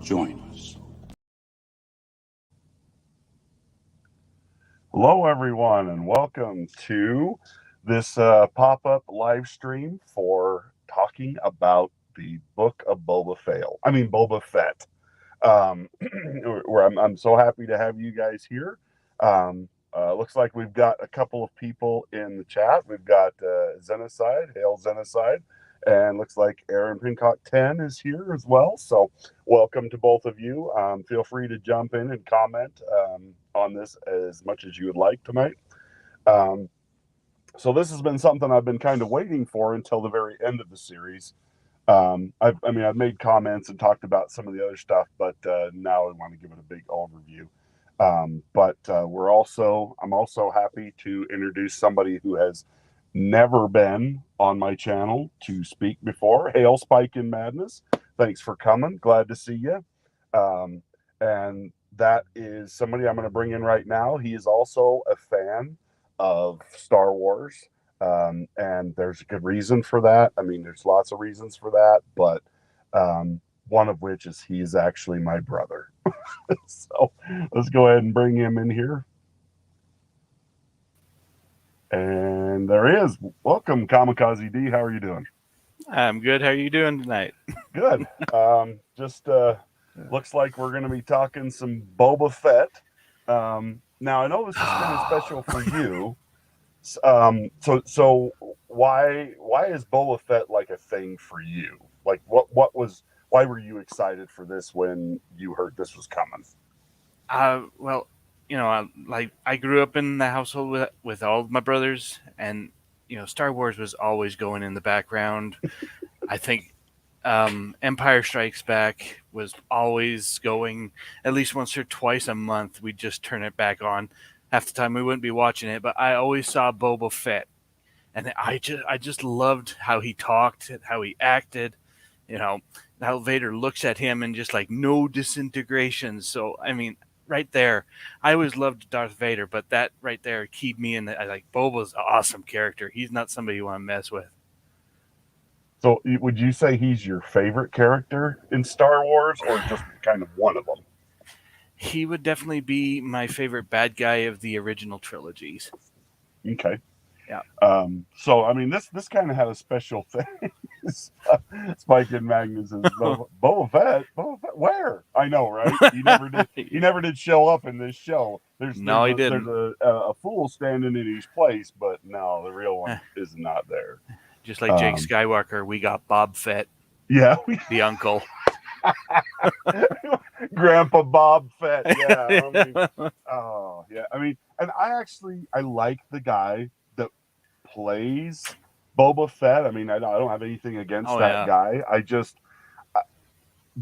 Join us. Hello, everyone, and welcome to this pop-up live stream for talking about the book of Boba Fett. Where I'm so happy to have you guys here. Looks like we've got a couple of people in the chat. We've got Xenocide, Hail Xenocide, and looks like Aaron Pincock 10 is here as well. So welcome to both of you. Feel free to jump in and comment on this as much as you would like tonight. So this has been something I've been kind of waiting for until the very end of the series. I've made comments and talked about some of the other stuff, but now I want to give it a big overview. I'm also happy to introduce somebody who has never been on my channel to speak before. Hail Spike in Madness. Thanks for coming. Glad to see you. And that is somebody I'm going to bring in right now. He is also a fan of Star Wars. And there's a good reason for that. I mean, there's lots of reasons for that, but one of which is he's actually my brother. So let's go ahead and bring him in here. And there he is. Welcome, Kamikaze D. How are you doing? I'm good. How are you doing tonight? Good. Looks like we're going to be talking some Boba Fett. Now, I know this is kind of special for you. So why is Boba Fett like a thing for you? Like why were you excited for this when you heard this was coming? Well, I grew up in the household with all of my brothers, and Star Wars was always going in the background. I think Empire Strikes Back was always going at least once or twice a month. We'd just turn it back on. Half the time we wouldn't be watching it, but I always saw Boba Fett, and I just loved how he talked, how he acted, how Vader looks at him and just like no disintegration. So I mean, right there, I always loved Darth Vader, but that right there keyed me in. Like Boba's an awesome character. He's not somebody you want to mess with. So would you say he's your favorite character in Star Wars, or just kind of one of them? He would definitely be my favorite bad guy of the original trilogies. Okay. Yeah. So I mean, this kind of had a special thing. Spike and Magnus is Boba Fett. Where? I know, right? He never did show up in this show. He didn't. There's a fool standing in his place, but no, the real one is not there. Just like Jake Skywalker, we got Bob Fett. Yeah, the uncle. Grandpa Bob Fett. Yeah. Oh yeah. I mean, and I like the guy that plays Boba Fett. I mean, I don't have anything against that guy.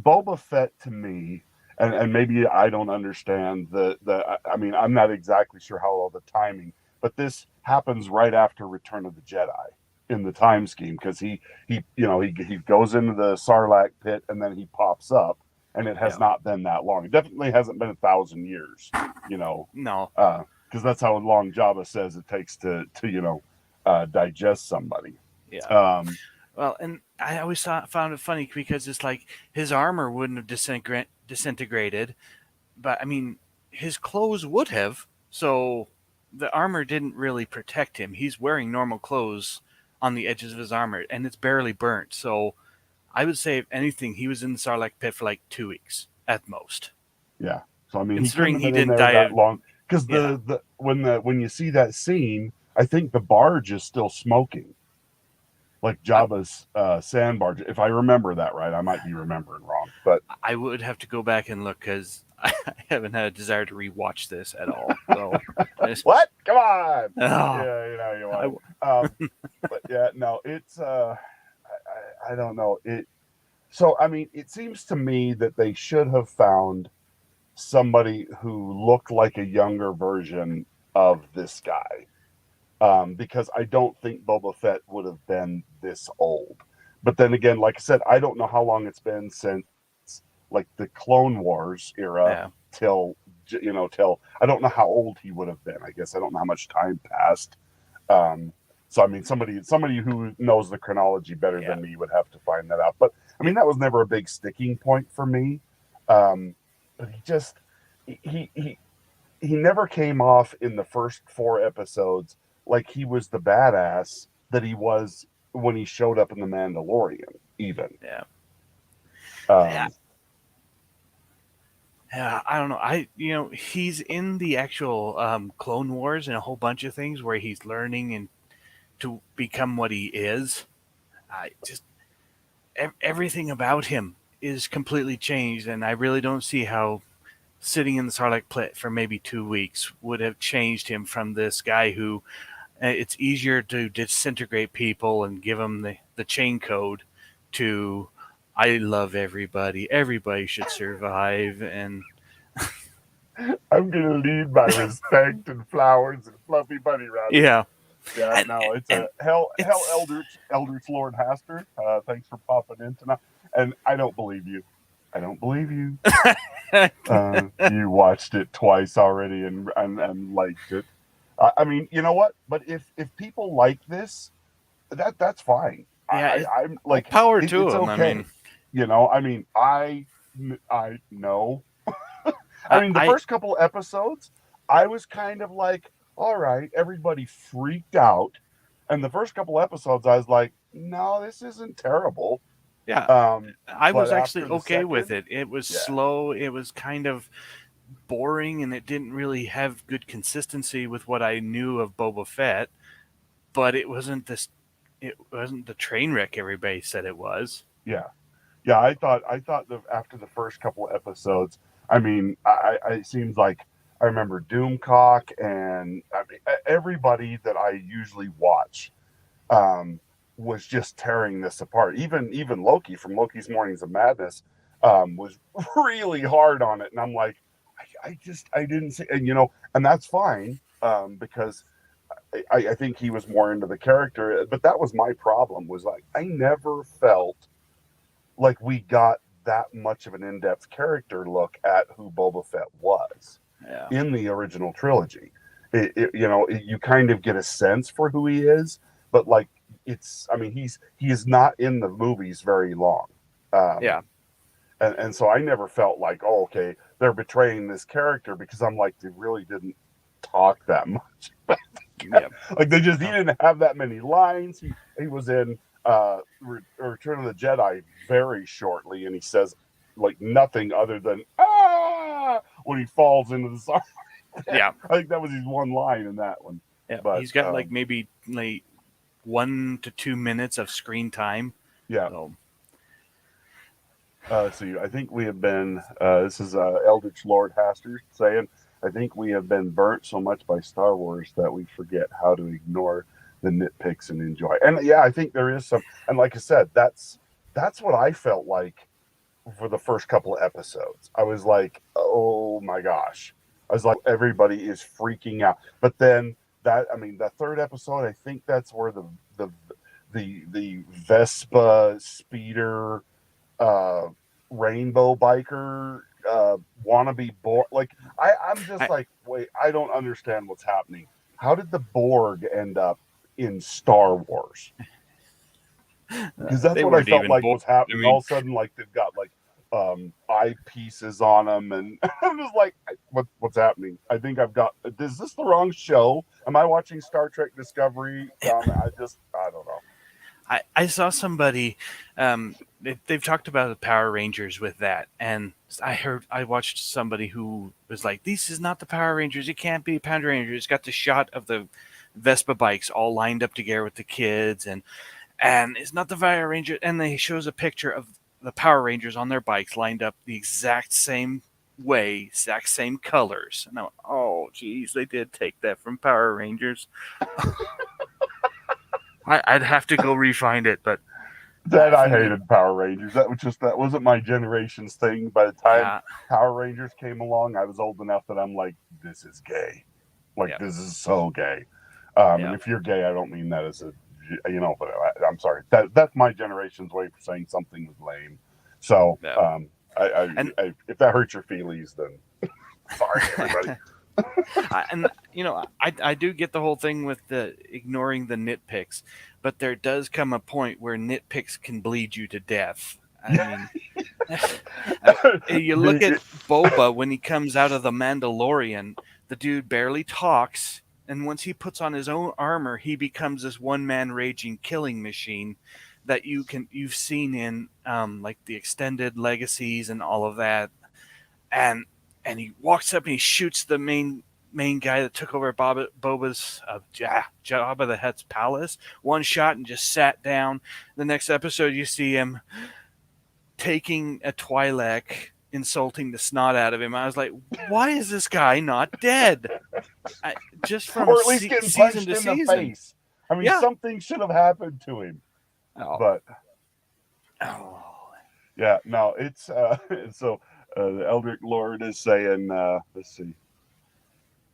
Boba Fett to me, and maybe I don't understand I mean, I'm not exactly sure how all the timing, but this happens right after Return of the Jedi in the time scheme, because he goes into the Sarlacc pit and then he pops up, and it has not been that long. It definitely hasn't been 1,000 years, No. Because that's how long Jabba says it takes to digest somebody. Yeah. Well, and I always found it funny because it's like his armor wouldn't have disintegrated, but I mean, his clothes would have. So the armor didn't really protect him. He's wearing normal clothes on the edges of his armor, and it's barely burnt. So I would say, if anything, he was in the Sarlacc pit for like 2 weeks at most. Yeah. So I mean, considering he didn't die that long, because when you see that scene, I think the barge is still smoking, like Jabba's sand barge, if I remember that right. I might be remembering wrong, but I would have to go back and look, because I haven't had a desire to rewatch this at all. So what? Come on! Oh. Yeah, you want. But yeah, no, it's I don't know it. So I mean, it seems to me that they should have found somebody who looked like a younger version of this guy. Because I don't think Boba Fett would have been this old. But then again, like I said, I don't know how long it's been since like the Clone Wars era till I don't know how old he would have been. I guess I don't know how much time passed. So I mean, somebody who knows the chronology better than me would have to find that out. But I mean, that was never a big sticking point for me. Um, but he he never came off in the first 4 episodes like he was the badass that he was when he showed up in the Mandalorian. Even Yeah. Yeah. um, Yeah, I don't know. He's in the actual Clone Wars and a whole bunch of things where he's learning and to become what he is. I just everything about him is completely changed, and I really don't see how sitting in the Sarlacc pit for maybe 2 weeks would have changed him from this guy who it's easier to disintegrate people and give them the chain code to I love everybody. Everybody should survive, and I'm gonna lead by respect and flowers and fluffy bunny rabbits. yeah, Yeah, and no, it's a and hell it's Eldritch Lord Haster. Thanks for popping in tonight. And I don't believe you. I don't believe you. You watched it twice already and liked it. I mean, you know what? But if people like this, that's fine. yeah, I'm all like power to it's him. I mean, okay. You know, I mean, I know. I I, mean, the I first couple episodes, I was kind of like, all right, everybody freaked out. And the first couple episodes, I was like, no, this isn't terrible. yeah, I But was actually after the okay with second, it. It was yeah, slow. It was kind of boring, and it didn't really have good consistency with what I knew of Boba Fett. But it wasn't this. It wasn't the train wreck everybody said it was. yeah, yeah. I thought that after the first couple episodes, I mean, it seems like I remember Doomcock and I mean, everybody that I usually watch um, was just tearing this apart. Even Loki from Loki's Mornings of Madness was really hard on it, and I'm like, I didn't see, and and that's fine because I think he was more into the character, but that was my problem. Was like I never felt like we got that much of an in-depth character look at who Boba Fett was Yeah, in the original trilogy. You kind of get a sense for who he is, but like I mean, he is not in the movies very long. Um, yeah, and so I never felt like, oh, okay, they're betraying this character because I'm like, they really didn't talk that much. yeah. Like he No, didn't have that many lines. He was in Return of the Jedi very shortly, and he says like nothing other than when he falls into the Sarlacc pit. yeah, I think that was his one line in that one. yeah. But He's got like maybe like 1 to 2 minutes of screen time. yeah, So so I think we have been. This is Eldritch Lord Haster saying, I think we have been burnt so much by Star Wars that we forget how to ignore the nitpicks and enjoy. And yeah, I think there is some. And like I said, that's what I felt like for the first couple of episodes. I was like, oh my gosh. I was like, everybody is freaking out. But then I mean, the third episode, I think that's where the Vespa speeder uh rainbow biker wannabe Borg. Like I'm just I, like, wait, I don't understand what's happening. How did the Borg end up in Star Wars? Because that's they what I weren't felt even like born. was I happening. All mean, of a sudden, like they've got like eyepieces on them, and I'm just like, what's happening? I think I've got. Is this the wrong show? Am I watching Star Trek Discovery? I don't know. I saw somebody. They've talked about the Power Rangers with that, and I watched somebody who was like, "This is not the Power Rangers. It can't be Power Rangers." It's got the shot of the Vespa bikes all lined up together with the kids, and it's not the Power Ranger. And they shows a picture of the Power Rangers on their bikes lined up the exact same way, exact same colors. And I'm, oh, geez, they did take that from Power Rangers. I'd have to go refind it, but That I from the hated Power Rangers. That wasn't my generation's thing. By the time yeah, Power Rangers came along, I was old enough that I'm like, this is gay. Like yeah, this is so gay. And yeah, if you're gay, I don't mean that as a but I'm sorry. That's my generation's way for saying something was lame. So yeah. And if that hurts your feelings, then sorry, everybody. I do get the whole thing with the ignoring the nitpicks, but there does come a point where nitpicks can bleed you to death. I mean, I you look at The- Boba when he comes out of the Mandalorian, the dude barely talks, and once he puts on his own armor, he becomes this one man raging killing machine that you've seen in like the extended legacies and all of that. And he walks up and he shoots the main guy that took over Boba's Jabba the Hutt's palace. One shot and just sat down. The next episode, you see him taking a Twi'lek, insulting the snot out of him. I was like, why is this guy not dead? Just from or at least getting season punched to in the season. face. I mean, Yeah. something should have happened to him. Oh. But Oh. yeah, no, it's so the Eldrick Lord is saying, let's see,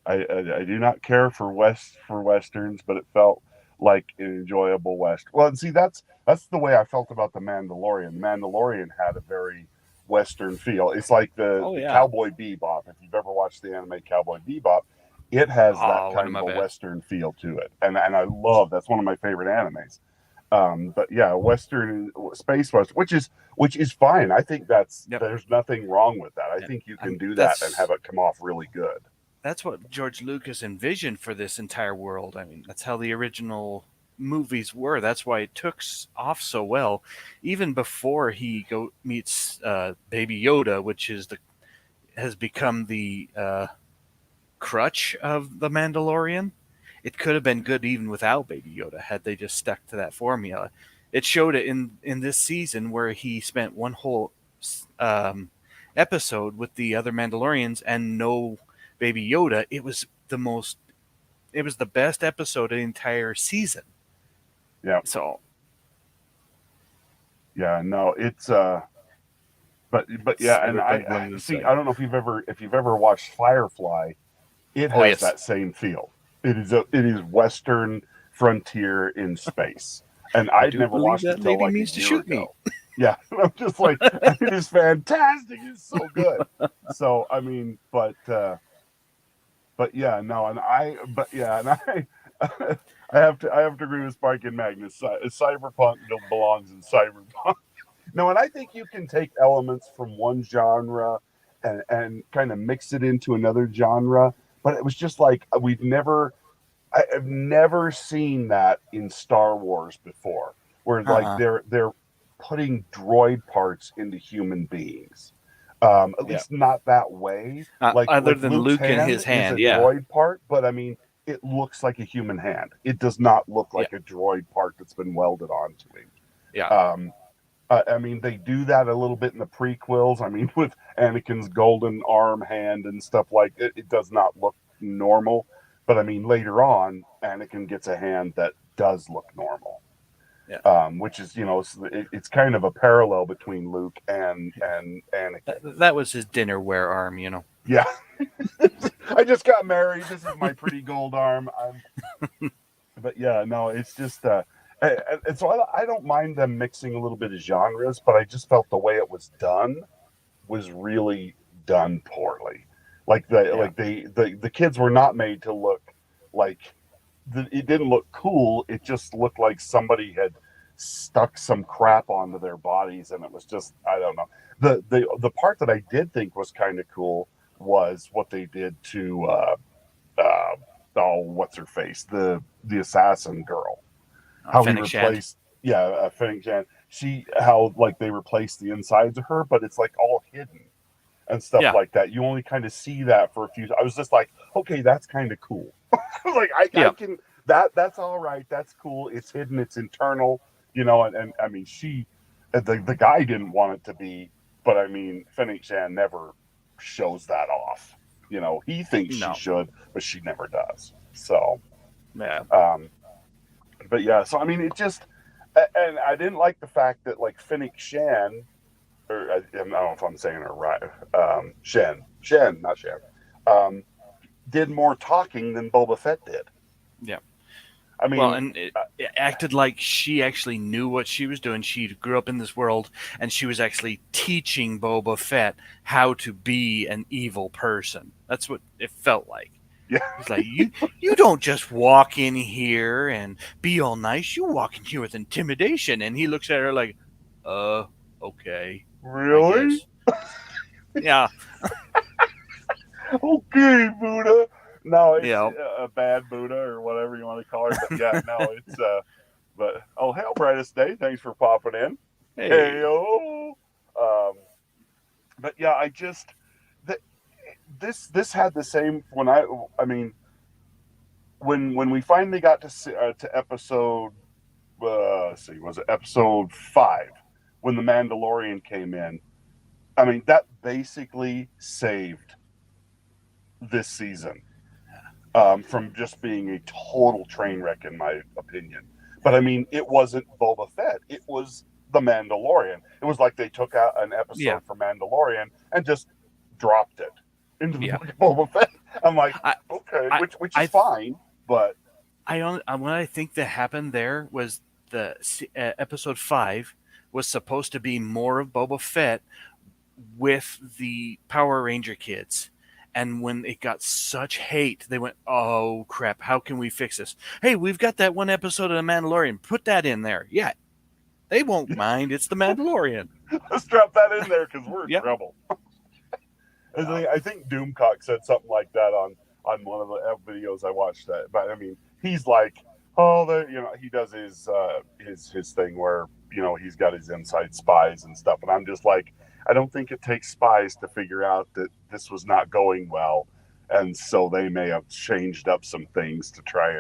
I do not care for westerns, but it felt like an enjoyable western. Well, and see, that's the way I felt about the Mandalorian. Mandalorian had a very western feel. It's like Oh, the yeah. Cowboy Bebop. If you've ever watched the anime Cowboy Bebop, it has that Oh, kind of a bad. western feel to it, and I love that's one of my favorite animes. But yeah, western space western, which is fine. I think Yep. there's nothing wrong with that. I think you can do that and have it come off really good. That's what George Lucas envisioned for this entire world. I mean, that's how the original movies were. That's why it took off so well, even before he meets Baby Yoda, which has become the crutch of the Mandalorian. It could have been good even without Baby Yoda had they just stuck to that formula. It showed it in this season where he spent one whole episode with the other Mandalorians and no Baby Yoda. It was the best episode of the entire season. Yeah. So yeah, no, it's but yeah, and I see. I don't know if you've ever watched Firefly. It has yes. that same feel. It is Western frontier in space, and I'd never watched it until like a year ago. Yeah, I'm just like, it is fantastic. It's so good. So I mean, but yeah, no, and I I have to agree with Spike and Magnus. Cyberpunk belongs in Cyberpunk. No, and I think you can take elements from one genre and kind of mix it into another genre. But it was just like I've never seen that in Star Wars before, where like they're putting droid parts into human beings. At least not that way. Other than Luke's Luke and his hand, is a droid part, but I mean, it looks like a human hand. It does not look like a droid part that's been welded onto him. Yeah. I mean, they do that a little bit in the prequels. I mean, with Anakin's golden arm hand and stuff like it, it does not look normal. But I mean, later on, Anakin gets a hand that does look normal. Yeah. Which is, it's kind of a parallel between Luke and Anakin. That was his dinnerware arm, Yeah. I just got married. This is my pretty gold arm. But yeah, no, it's just and so I don't mind them mixing a little bit of genres, but I just felt the way it was done was really done poorly. Like the kids were not made to look like it didn't look cool. It just looked like somebody had stuck some crap onto their bodies, and it was just, I don't know. The part that I did think was kind of cool was what they did to what's her face, the assassin girl. How he replaced, Fennec Shand. How like they replaced the insides of her, but it's like all hidden and stuff like that. You only kind of see that for a few. I was just like, okay, that's kind of cool. Like I can that's all right. That's cool. It's hidden. It's internal. And I mean, the guy didn't want it to be, but I mean, Fennec Shand never shows that off. He thinks she should, but she never does. So, yeah. But yeah, so I mean, it just, and I didn't like the fact that like Fennec Shand, or I don't know if I'm saying it right, Shen, not Shan, did more talking than Boba Fett did. Yeah. I mean, well, and it acted like she actually knew what she was doing. She grew up in this world, and she was actually teaching Boba Fett how to be an evil person. That's what it felt like. Yeah. It's like, you don't just walk in here and be all nice. You walk in here with intimidation. And he looks at her like, okay. I Really? guess. Yeah, Okay, Buddha. No, it's yeah. a bad Buddha or whatever you want to call her. But yeah, no, it's But oh hell, brightest day. Thanks for popping in. Hey Hey. oh. Um, but yeah, I just th- this had the same when I mean when we finally got to episode let's see, was it episode 5 when the Mandalorian came in? I mean, that basically saved this season from just being a total train wreck, in my opinion. But I mean, it wasn't Boba Fett; it was the Mandalorian. It was like they took out an Yeah, episode for Mandalorian and just dropped it into the yeah. book of Boba Fett. I'm like, I, okay, I, which is I, fine, but what I think that happened there was episode 5 was supposed to be more of Boba Fett with the Power Ranger kids. And when it got such hate, they went, "Oh crap! How can we fix this? Hey, we've got that one episode of The Mandalorian. Put that in there." Yeah, they won't mind. It's The Mandalorian. let's drop that in there because we're in Yep. trouble. Yeah. I think Doomcock said something like that on one of the videos I watched. That, but I mean, he's like, oh, he does his thing where he's got his inside spies and stuff, and I'm just like, I don't think it takes spies to figure out that this was not going well, and so they may have changed up some things to try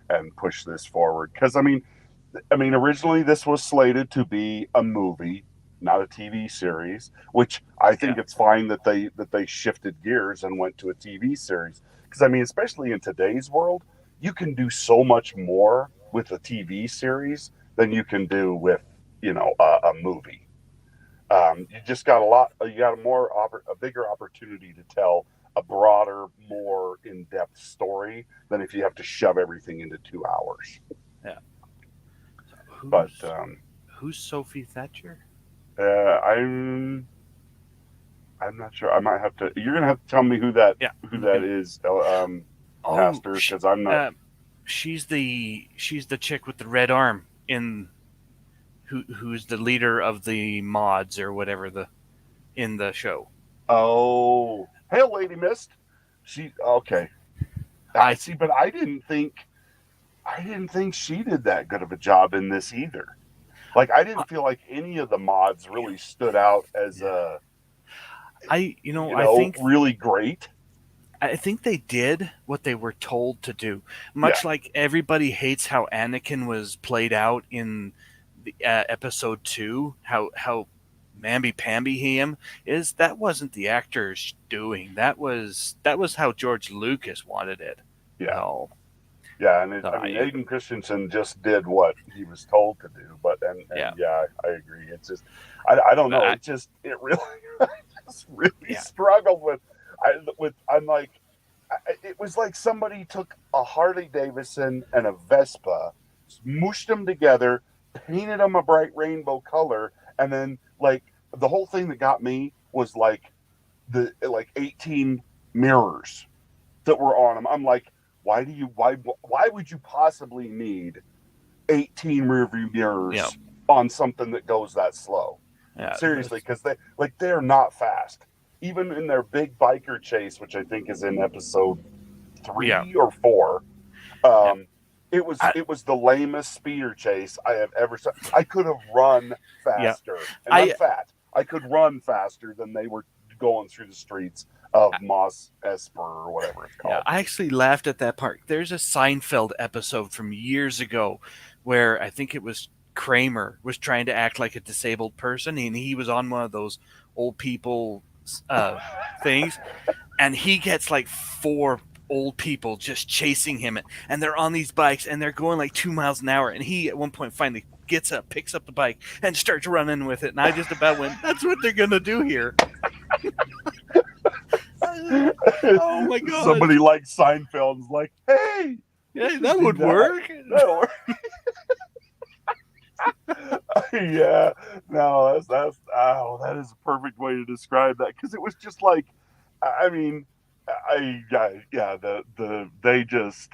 and push this forward. Because I mean, originally this was slated to be a movie, not a TV series, which I Yeah. think it's fine that they shifted gears and went to a TV series. Because I mean, especially in today's world, you can do so much more with a TV series than you can do with a movie. You just got you got a bigger opportunity to tell a broader, more in-depth story than if you have to shove everything into 2 hours. Yeah. So But who's Sophie Thatcher? I'm not sure. I might have to. You're gonna have to tell me who that Yeah. who that is, Oh, Pastor, because I'm not. she's the chick with the red arm in who's the leader of the mods or whatever in the show. Oh, hail, Lady Mist. She okay. I I see, but I didn't think she did that good of a job in this either. Like I didn't feel like any of the mods really stood out as yeah. I really great. think they did what they were told to do. Yeah, Much like everybody hates how Anakin was played out in the episode 2, how mamby pamby him is. That wasn't the actors doing. That was how George Lucas wanted it. yeah. Oh, Yeah, and so I mean, Aiden Christensen just did what he was told to do, but and yeah, yeah, I agree. It's just, I don't but know. It really, I just really yeah, struggled I'm like, it was like somebody took a Harley Davidson and a Vespa, smooshed them together, painted them a bright rainbow color, and then like the whole thing that got me was like the 18 mirrors that were on them. I'm like, why would you possibly need 18 rearview yeah, mirrors on something that goes that slow? yeah, Seriously, because they're not fast. Even in their big biker chase, which I think is in episode yeah, 3 or 4, yeah. um, it was I, it was the lamest speeder chase I have ever seen. I could have run yeah, faster, and I'm I fat. I could run faster than they were going through the streets of Mos Esper or whatever it's Yeah, called. I actually laughed at that part. There's a Seinfeld episode from years ago where I think it was Kramer was trying to act like a disabled person, and he was on one of those old people uh, things, and he gets like 4 old people just chasing him, and they're on these bikes, and they're going like 2 miles an hour, and he at one point finally gets up, picks up the bike, and starts running with it, and I just about went, "That's what they're gonna do here." Oh my Somebody gosh. like Seinfeld's like, hey, we Yeah, should that do would that. work. That'll work. Yeah, no, that is a perfect way to describe that because it was just like, I mean, yeah, they just,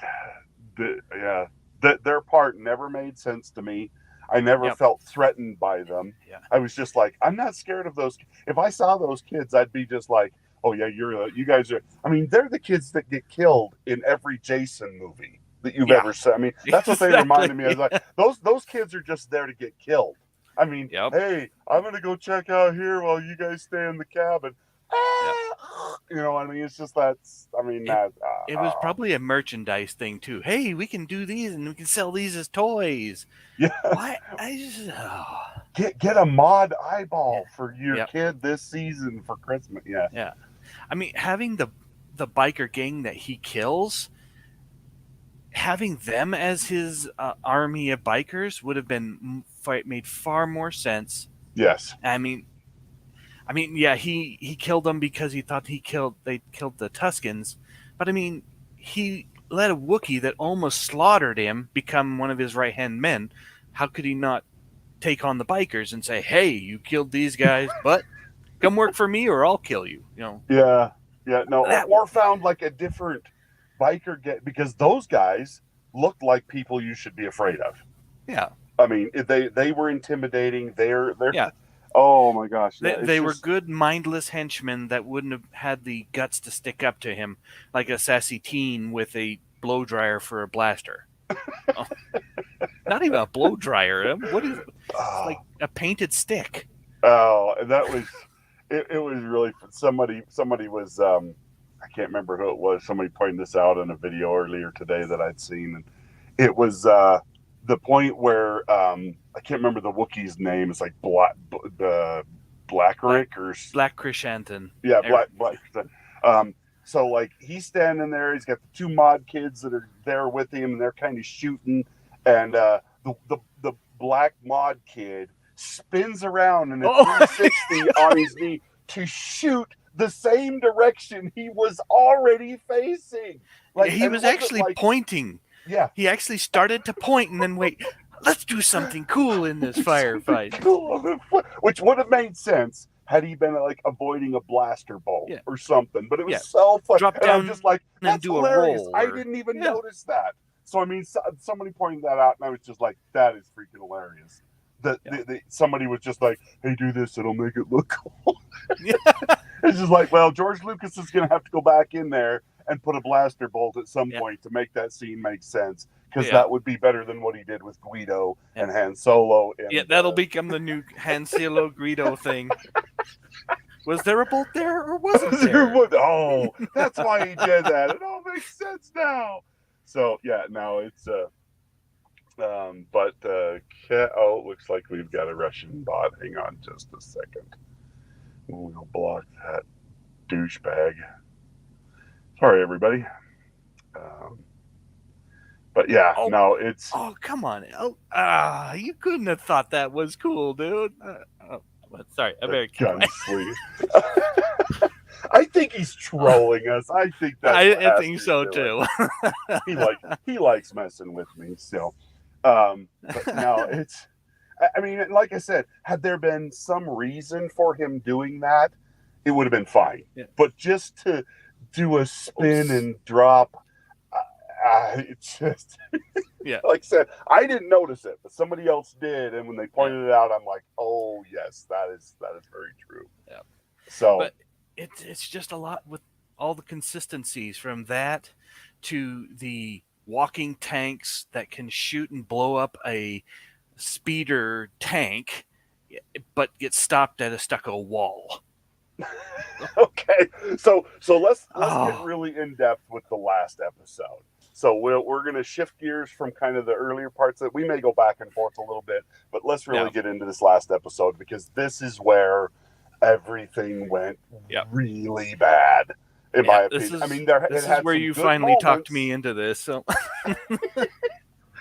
yeah, that their part never made sense to me. I never Yep. felt threatened by them. Yeah. I was just like, I'm not scared of those. If I saw those kids, I'd be just like, oh yeah, you guys are. I mean, they're the kids that get killed in every Jason movie that you've Yeah. ever seen. I mean, that's what they Exactly. reminded me. I was like, those kids are just there to get killed. I mean, Yep. hey, I'm gonna go check out here while you guys stay in the cabin. Yep. You know what I mean? It's just that's. I mean, that. It was probably a merchandise thing too. Hey, we can do these and we can sell these as toys. Yeah. Why? I just Get a mod yeah. eyeball for your Yep. kid this season for Christmas. Yeah. Yeah. I mean, having the biker gang that he kills, having them as his army of bikers would have been made far more sense. Yes. I mean, yeah, he killed them because he thought they killed the Tuskens, but I mean, he let a Wookiee that almost slaughtered him become one of his right hand men. How could he not take on the bikers and say, "Hey, you killed these guys, but come work for me, or I'll kill you"? You know. Yeah. Yeah. No. That Or found like a different biker get because those guys looked like people you should be afraid of. Yeah. I mean, they were intimidating. They're Yeah. Oh my gosh. They were good, mindless henchmen that wouldn't have had the guts to stick up to him like a sassy teen with a blow dryer for a blaster. Oh, not even a blow dryer. What is it? It's like a painted stick. Oh, that was it was really somebody was I can't remember who it was. Somebody pointed this out in a video earlier today that I'd seen, and it was the point where I can't remember the Wookiee's name. It's like Blackrick or Black Krishantan. yeah, Black. So like he's standing there. He's got the two mod kids that are there with him, and they're kind of shooting. And the black mod kid spins around in a 360 on his knee to shoot the same direction he was already facing. Like he was actually pointing. Yeah, he actually started to point, and then wait. Let's do something cool in this firefight. Cool, which would have made sense had he been like avoiding a blaster bolt or something. But it was so fun. Drop and down I'm just like, that's do hilarious. a roll. I didn't even notice that. So I mean, somebody pointed that out, and I was just like, that is freaking hilarious. Somebody was just like, hey, do this, it'll make it look cool. It's just like, well, George Lucas is going to have to go back in there and put a blaster bolt at some point to make that scene make sense, because that would be better than what he did with Guido and Han Solo. And, that'll become the new Han Solo Guido thing. Was there a bolt there, or wasn't there? Oh, that's why he did that. It all makes sense now. So yeah, now it's it looks like we've got a Russian bot. Hang on just a second. We'll block that douchebag. Sorry, everybody. But yeah, no, it's. Oh, come on. You couldn't have thought that was cool, dude. Sorry, I better keep gunsleeve. I think he's trolling us. I think that. I think so too. He likes messing with me. So, but no, it's. I mean, like I said, had there been some reason for him doing that, it would have been fine. Yeah. But just to do a spin and drop, it's just. Like I said, I didn't notice it, but somebody else did, and when they pointed it out, I'm like, oh yes, that is very true. Yeah. So. But it's just a lot with all the consistencies from that to the walking tanks that can shoot and blow up a speeder tank, but get stopped at a stucco wall. Okay, so let's get really in depth with the last episode. So we're going to shift gears from kind of the earlier parts that we may go back and forth a little bit, but let's really get into this last episode, because this is where everything went really bad, in my opinion. I mean, this is where you finally talked me into this. So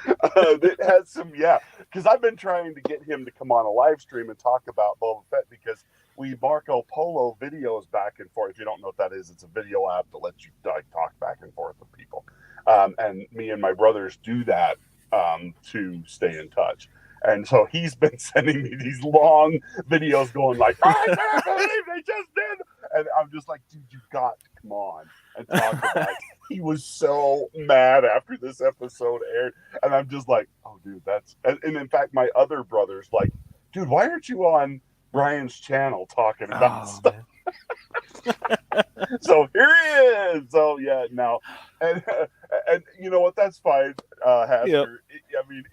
it had some, because I've been trying to get him to come on a live stream and talk about Boba Fett, because we Marco Polo videos back and forth. If you don't know what that is, it's a video app that lets you talk back and forth with people. And me and my brothers do that to stay in touch. And so he's been sending me these long videos going like, I can't believe they just did. And I'm just like, dude, you got to come on and talk about it. he was so mad after this episode aired, and I'm just like, oh, dude, that's. And in fact, my other brother's like, dude, why aren't you on Brian's channel talking about Oh stuff? man. So here he is. So yeah, now, and and you know what? That's fine, Yep. Hasker. I mean,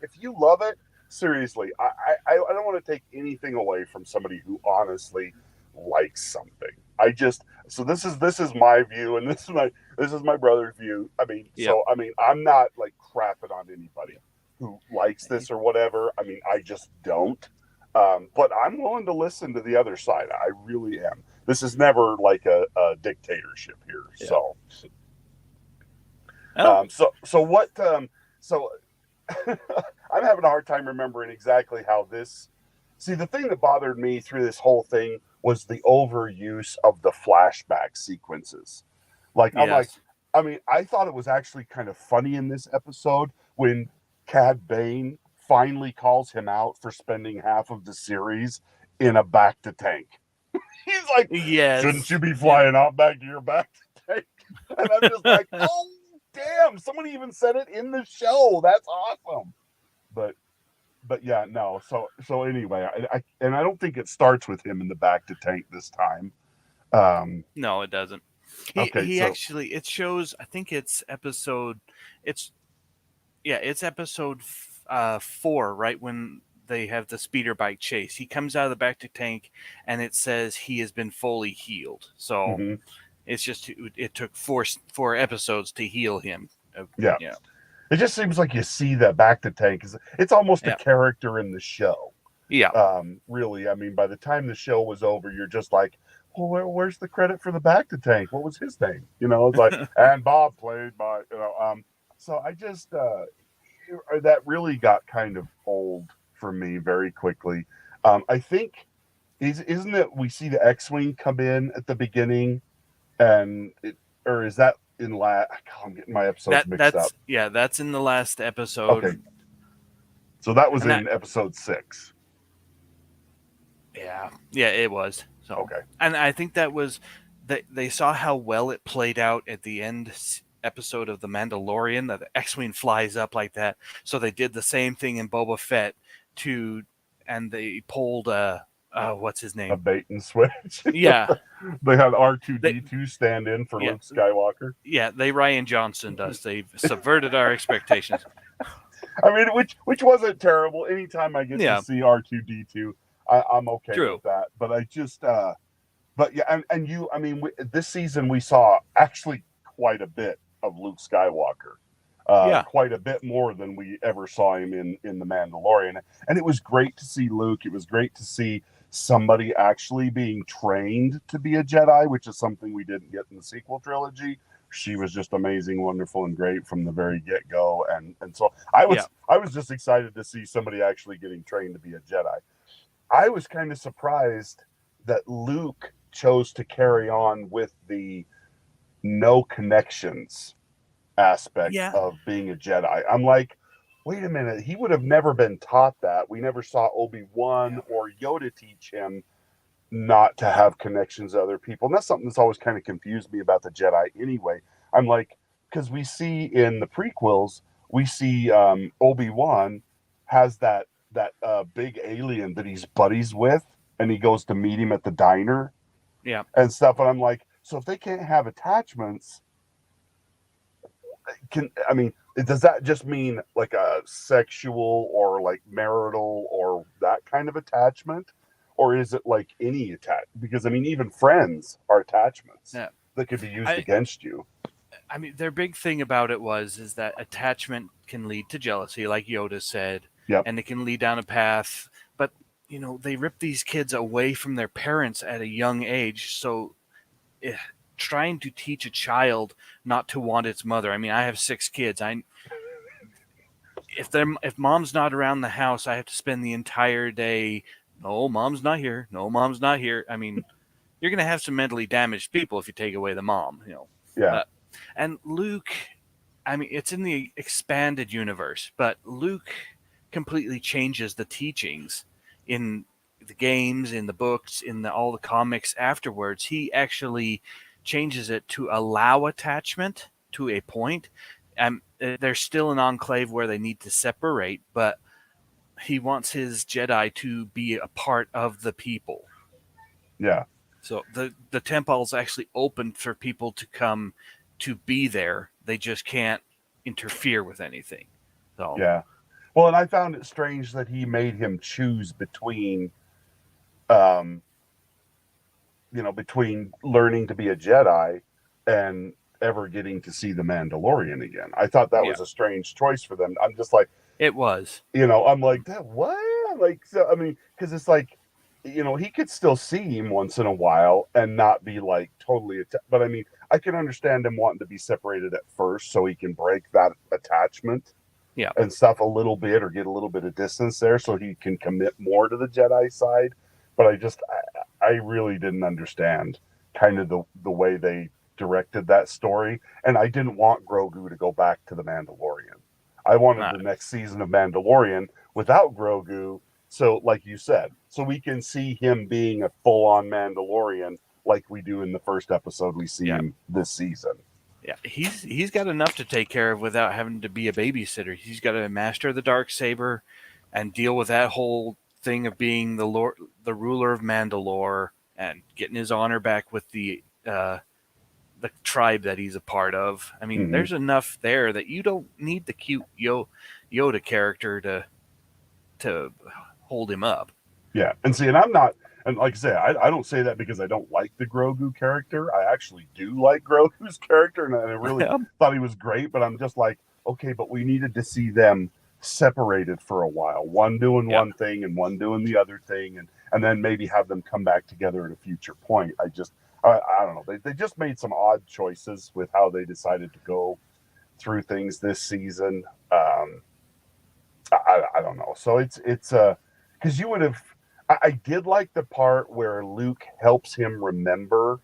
if you love it, seriously, I don't want to take anything away from somebody who honestly likes something. I just so this is my view, and this is my brother's view. I mean, Yep. so I mean, I'm not like crapping on anybody who likes this or whatever. I mean, I just don't. But I'm willing to listen to the other side. I really am. This is never like a dictatorship here. Yep. So, Oh. so what? So I'm having a hard time remembering exactly how this. See, the thing that bothered me through this whole thing was the overuse of the flashback sequences. Like, I'm like, Yes. I mean, I thought it was actually kind of funny in this episode when Cad Bane finally calls him out for spending half of the series in a back to tank. He's like, shouldn't Yes. you be Yep. flying out back to your back to tank? And I'm just like, oh, damn, somebody even said it in the show. That's awesome. But yeah, no. So anyway, I don't think it starts with him in the back to tank this time. No, it doesn't. He Okay, he so actually it shows. I think it's episode. It's yeah. It's episode 4, right when they have the speeder bike chase. He comes out of the back to tank, and it says he has been fully healed. So mhm, it's just it took four episodes to heal him. yeah, Yeah. it just seems like you see that back to tank is it's almost a Yeah. character in the show. Yeah. Really, I mean, by the time the show was over, you're just like, well, where's the credit for the back to tank? What was his name? You know, it's like, and Bob played by, so I just, that really got kind of old for me very quickly. I think, isn't it, we see the X-Wing come in at the beginning and or is that in I'm getting my episodes mixed up. That's in the last Okay. episode. So that was And that in episode 6. yeah, it was. So, Okay. and I think that was they saw how well it played out at the end episode of The Mandalorian, that the X-wing flies up like that. So they did the same thing in Boba Fett to, and they pulled what's his A name? bait and switch. Yeah, They had they R2D2 stand in for yeah Luke Skywalker. yeah they Ryan Johnson us. They've subverted our expectations. I mean, which wasn't terrible. Anytime I get to Yeah, see R2D2, I'm okay true. with that. But I just, but yeah, and you, I mean, this season we saw actually quite a bit of Luke Skywalker, Yeah, quite a bit more than we ever saw him in the Mandalorian, and it was great to see Luke. It was great to see somebody actually being trained to be a Jedi, which is something we didn't get in the sequel trilogy. She was just amazing, wonderful, and great from the very get go, and so yeah, I was just excited to see somebody actually getting trained to be a Jedi. I was kind of surprised that Luke chose to carry on with the no connections aspect yeah, of being a Jedi. I'm like, wait a minute, he would have never been taught that. We never saw Obi-Wan yeah, or Yoda teach him not to have connections to other people. And that's something that's always kind of confused me about the Jedi anyway. I'm like, because we see in the prequels, we see Obi-Wan has that big alien that he's buddies with, and he goes to meet him at the diner yeah. and stuff. And I'm like, so if they can't have attachments, I mean, does that just mean like a sexual or like marital or that kind of attachment? Or is it like any attach? Because I mean, even friends are attachments Yeah. that could be used I against you. I mean, their big thing about it is that attachment can lead to jealousy, like Yoda said, Yep. and it can lead down a path. But they rip these kids away from their parents at a young age. So, eh, trying to teach a child not to want its mother. I mean, I have 6 kids. If mom's not around the house, I have to spend the entire day. No, mom's not here. No, mom's not here. I mean, you're gonna have some mentally damaged people if you take away the mom. Yeah. But and Luke, I mean, it's in the expanded universe, but Luke completely changes the teachings in the games, in the books, in all the comics afterwards. He actually changes it to allow attachment to a point. There's still an enclave where they need to separate, but he wants his Jedi to be a part of the people. Yeah. So the temple's actually open for people to come to be there. They just can't interfere with anything. So Yeah. Well, and I found it strange that he made him choose between, um, between learning to be a Jedi and ever getting to see the Mandalorian again. I thought that yeah, was a strange choice for them. I'm just like, it was. I'm like, that what? Like, so, I mean, because it's like, he could still see him once in a while and not be like totally, but I mean, I can understand him wanting to be separated at first so he can break that attachment Yeah. and stuff a little bit or get a little bit of distance there so he can commit more to the Jedi side. But I really didn't understand kind of the way they directed that story. And I didn't want Grogu to go back to the Mandalorian. I wanted the next season of Mandalorian without Grogu. So, like you said, so we can see him being a full on Mandalorian like we do in the first episode we see him this season. Yeah, he's got enough to take care of without having to be a babysitter. He's got to master the dark saber and deal with that whole thing of being the ruler of Mandalore, and getting his honor back with the tribe that he's a part of. I mean, there's enough there that you don't need the cute Yoda character to hold him up. Yeah, and see, and I'm not, and like I say, I don't say that because I don't like the Grogu character. I actually do like Grogu's character, and I really thought he was great. But I'm just like, okay, but we needed to see them separated for a while, one doing one thing and one doing the other thing, and then maybe have them come back together at a future point. I don't know. They just made some odd choices with how they decided to go through things this season. I don't know. So it's because you would have. I did like the part where Luke helps him remember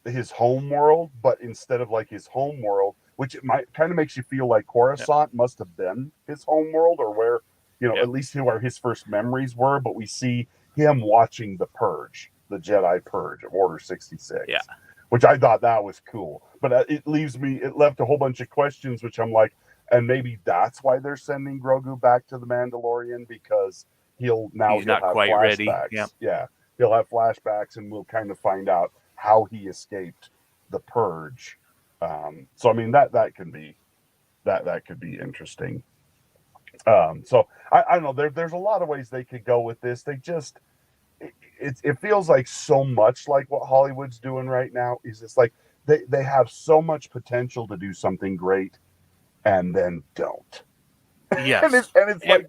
his home world, but instead of like his home world, which it might kind of makes you feel like Coruscant must have been his home world, or where at least where his first memories were. But we see him watching the Purge, the Jedi Purge of Order 66. Yeah. Which I thought that was cool, but it left a whole bunch of questions, which I'm like, and maybe that's why they're sending Grogu back to the Mandalorian, because he'll have quite flashbacks. Ready. Yeah, he'll have flashbacks, and we'll kind of find out how he escaped the Purge. So I mean that could be that could be interesting. So I don't know. There's a lot of ways they could go with this. They just it feels like so much like what Hollywood's doing right now. Is just like they have so much potential to do something great, and then don't. Yes. and it's like,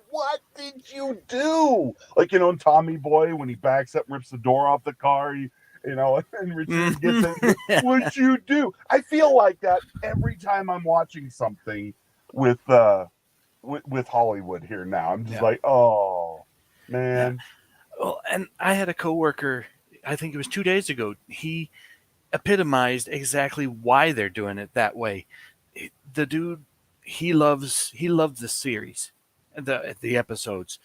what did you do? Like, Tommy Boy, when he backs up and rips the door off the car, and Richard gets in. What'd you do? I feel like that every time I'm watching something with Hollywood here now. I'm just like, oh, man. Yeah. Well, and I had a coworker, I think it was 2 days ago, he epitomized exactly why they're doing it that way. The dude, he loved the series, the episodes,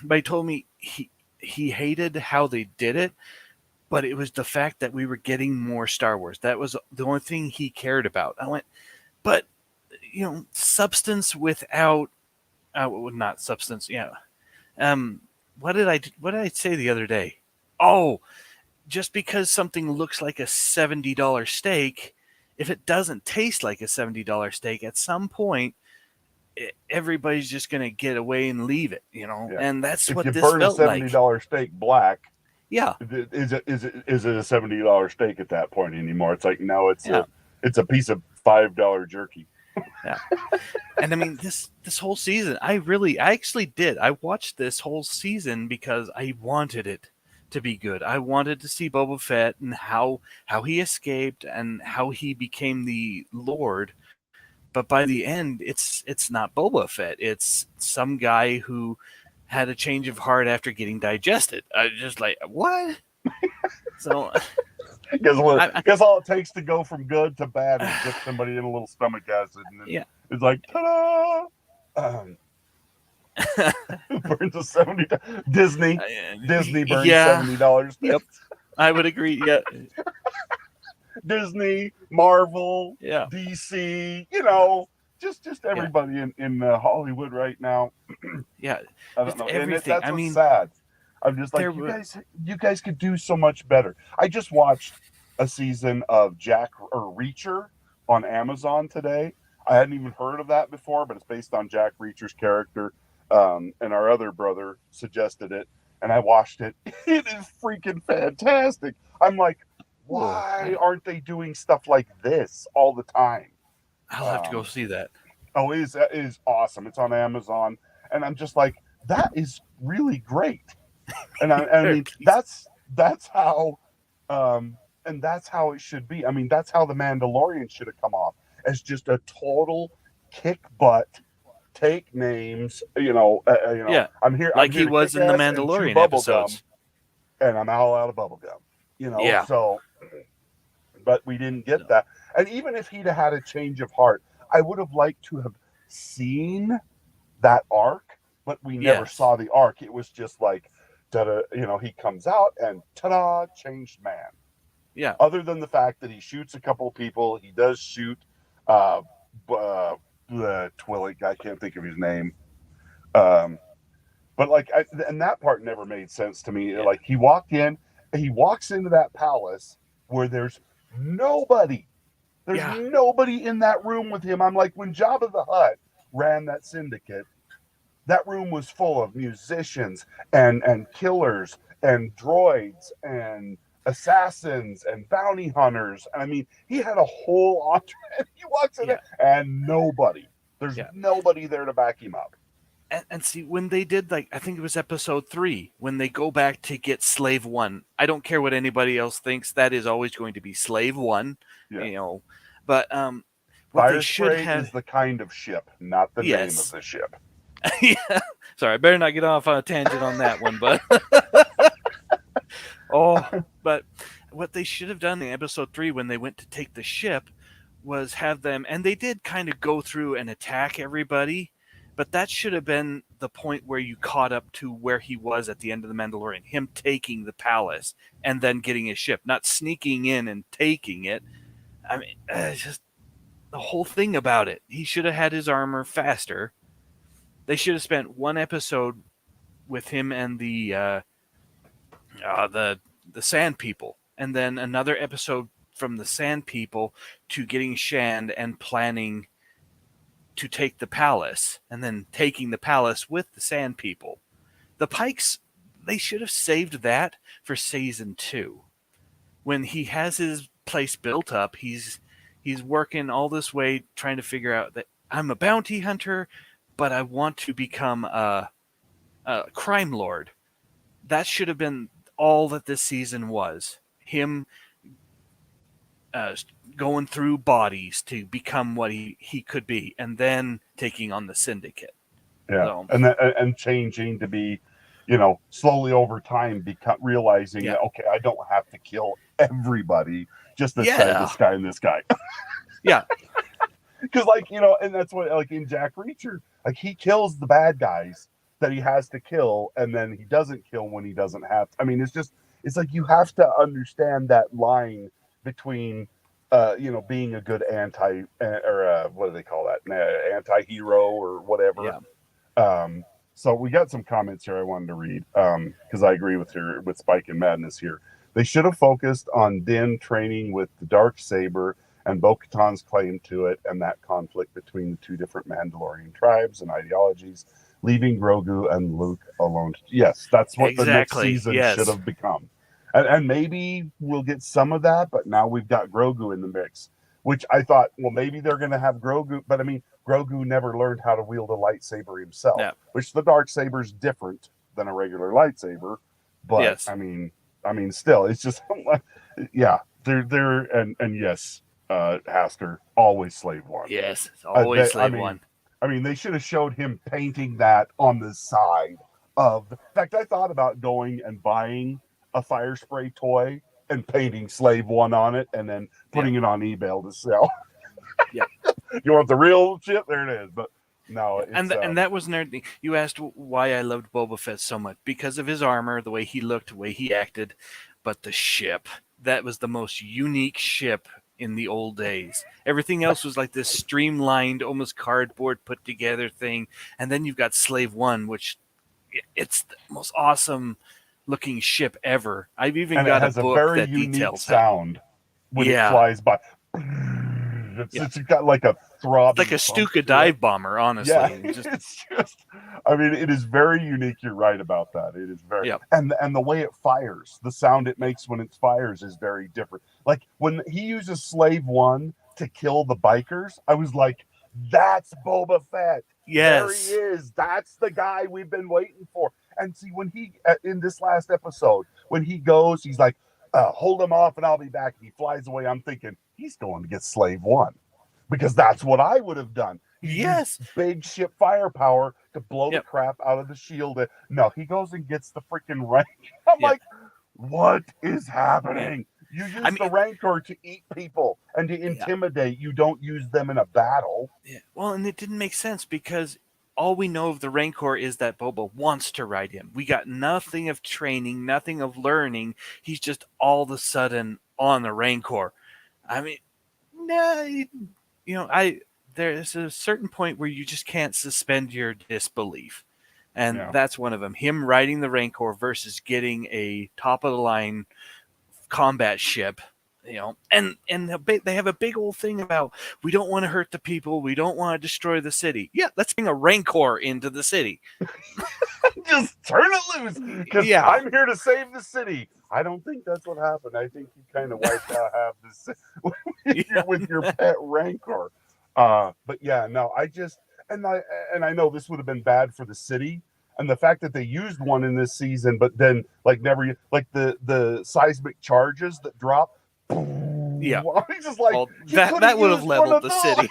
but he told me he hated how they did it, but it was the fact that we were getting more Star Wars. That was the only thing he cared about. I went, but substance without, not substance, what did I say the other day? Oh, just because something looks like a $70 steak, if it doesn't taste like a $70 steak, at some point, everybody's just going to get away and leave it, And that's what this felt like. If you burn a $70 steak black, yeah, is it a $70 steak at that point anymore? It's like, no, it's a piece of $5 jerky. Yeah. And I mean, this whole season, I actually did. I watched this whole season because I wanted it to be good. I wanted to see Boba Fett and how he escaped and how he became the Lord. But by the end, it's not Boba Fett. It's some guy who had a change of heart after getting digested. I was just like, what? So guess all it takes to go from good to bad is dip somebody in a little stomach acid, and it's like, ta-da! Burns a $70. Disney burns $70. Yep. I would agree. Yeah, Disney, Marvel, yeah, DC, just yeah, everybody in Hollywood right now. yeah. I don't Just know, and everything. that's I what's mean, sad. I'm just like, there were. you guys could do so much better. I just watched a season of Jack or Reacher on Amazon today. I hadn't even heard of that before, but it's based on Jack Reacher's character. And our other brother suggested it, and I watched it. It is freaking fantastic. I'm like, Cool. why aren't they doing stuff like this all the time? I'll have to go Um, see that. oh, it is awesome. It's on Amazon, and I'm just like, that is really great. And I Very mean, pleased. that's how, and that's how it should be. I mean, that's how the Mandalorian should have come off, as just a total kick butt, take names. Yeah, I'm like he here to was kick in the ass and chew Mandalorian bubble gum, episodes. and I'm all out of bubble gum. Yeah. So, but we didn't get No. that. And even if he'd had a change of heart, I would have liked to have seen that arc, but we never Yes. saw the arc. It was just like, da-da, he comes out and ta-da, changed man. Yeah. Other than the fact that he shoots a couple of people, he does shoot uh, the Twillick. I can't think of his name. Um, but like, and that part never made sense to me. Yeah. Like he walks into that palace where nobody, there's Yeah. nobody in that room with him. I'm like, when Jabba the Hutt ran that syndicate, that room was full of musicians and killers and droids and assassins and bounty hunters. And I mean, he had a whole entourage. He walks in there Yeah. and nobody. There's Yeah. nobody there to back him up. And see, when they did, like, I think it was episode 3, when they go back to get Slave One, I don't care what anybody else thinks, that is always going to be Slave One, Yeah. you know. But what they Fire should spray have, is the kind of ship, not the name of yes. the ship. Yeah. Sorry, I better not get off on a tangent on that one, but oh, but what they should have done in episode 3 when they went to take the ship was have them, and they did kind of go through and attack everybody, but that should have been the point where you caught up to where he was at the end of the Mandalorian, him taking the palace and then getting his ship, not sneaking in and taking it. I mean, just the whole thing about it. He should have had his armor faster. They should have spent one episode with him and the Sand People, and then another episode from the Sand People to getting Shand and planning to take the palace, and then taking the palace with the Sand People. The Pikes, they should have saved that for season 2. When he has his place built up, he's working all this way trying to figure out that I'm a bounty hunter, but I want to become a crime lord. That should have been all that this season was. Him uh, going through bodies to become what he could be, and then taking on the syndicate. Yeah, So and changing to be, slowly over time, realizing yeah, that okay, I don't have to kill everybody, just this guy, yeah, this guy, and this guy. yeah, Because and that's what like in Jack Reacher, like he kills the bad guys that he has to kill, and then he doesn't kill when he doesn't have to. I mean, it's like you have to understand that line between being a good or what do they call that, anti-hero or whatever. yeah. So we got some comments here I wanted to read, because I agree with Spike and Madness here. They should have focused on Din training with the dark saber and Bo-Katan's claim to it, and that conflict between the two different Mandalorian tribes and ideologies, leaving Grogu and Luke alone. Yes, that's what the next Exactly. season should Yes. have become. And maybe we'll get some of that, but now we've got Grogu in the mix, which I thought, well, maybe they're going to have Grogu, but I mean, Grogu never learned how to wield a lightsaber himself, Yeah. which the dark saber is different than a regular lightsaber. But Yes. I mean, still, it's just, yeah, they're and yes, Haster, always slave one. Yes. It's always Slave One. I mean, they should have showed him painting that on the side of. In fact, I thought about going and buying a fire spray toy and painting Slave One on it, and then putting it on eBay to sell. Yeah. You want the real shit? There it is. But no, it's, And that was another thing. You asked why I loved Boba Fett so much because of his armor, the way he looked, the way he acted. but the ship. That was the most unique ship in the old days. Everything else was like this streamlined, almost cardboard put together thing. And then you've got Slave One, which it's the most awesome looking ship ever. I've even And it got a has a book very that unique details how. sound when it Yeah. flies by. Yeah. It's got like a It's like throbbing a thump Stuka to it. dive bomber, Yeah, honestly. Just it's just, I mean, it is very unique. You're right about that. It is very, yeah. and the way it fires, the sound it makes when it fires is very different. Like when he uses Slave One to kill the bikers, I was like, that's Boba Fett. There he Yes. is. That's the guy we've been waiting for. And see, when he, in this last episode, when he goes, he's like, hold him off and I'll be back. And he flies away. I'm thinking, he's going to get Slave One because that's what I would have done. You use Yes. big ship firepower to blow the Yep. crap out of the shield. No, he goes and gets the freaking rank. I'm Yeah. like, what is happening? You I use the mean, rancor to eat people and to yeah. intimidate. You don't use them in a battle. Yeah. Well, and it didn't make sense because all we know of the Rancor is that Boba wants to ride him. We got nothing of training, nothing of learning. He's just all of a sudden on the Rancor. I mean, no, there's a certain point where you just can't suspend your disbelief. And Yeah. that's one of them. Him riding the Rancor versus getting a top of the line combat ship, and they have a big old thing about we don't want to hurt the people, we don't want to destroy the city. Yeah, let's bring a Rancor into the city. Just turn it loose because Yeah. I'm here to save the city. I don't think that's what happened. I think you kind of wiped out half the city with your pet rancor. But yeah, no, I know this would have been bad for the city, and the fact that they used one in this season, but then like never like the seismic charges that drop. Yeah. I'm just like, Well, you could that would have used one leveled of the those. city.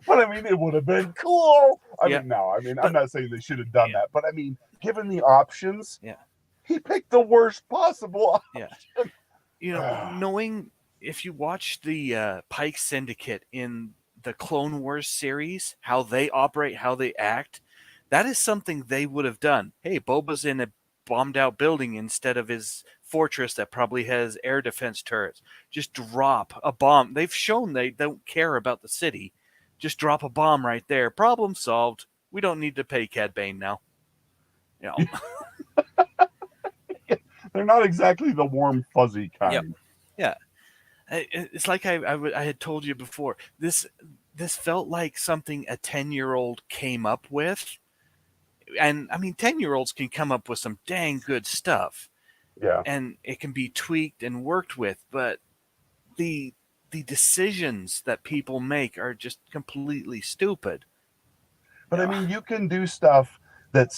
But I mean, it would have been cool. I Yeah. mean, no, I mean, But I'm not saying they should have done yeah. that, but I mean, given the options, Yeah. he picked the worst possible Yeah. option. Knowing if you watch the Pike Syndicate in the Clone Wars series, how they operate, how they act, that is something they would have done. Hey, Boba's in a bombed out building instead of his fortress that probably has air defense turrets. Just drop a bomb. They've shown they don't care about the city. Just drop a bomb right there. Problem solved. We don't need to pay Cad Bane now. They're not exactly the warm, fuzzy kind. Yeah. It's like I had told you before. This felt like something a 10-year-old came up with. And I mean, 10-year-olds can come up with some dang good stuff. Yeah. And it can be tweaked and worked with, but the decisions that people make are just completely stupid. But I mean, you can do stuff that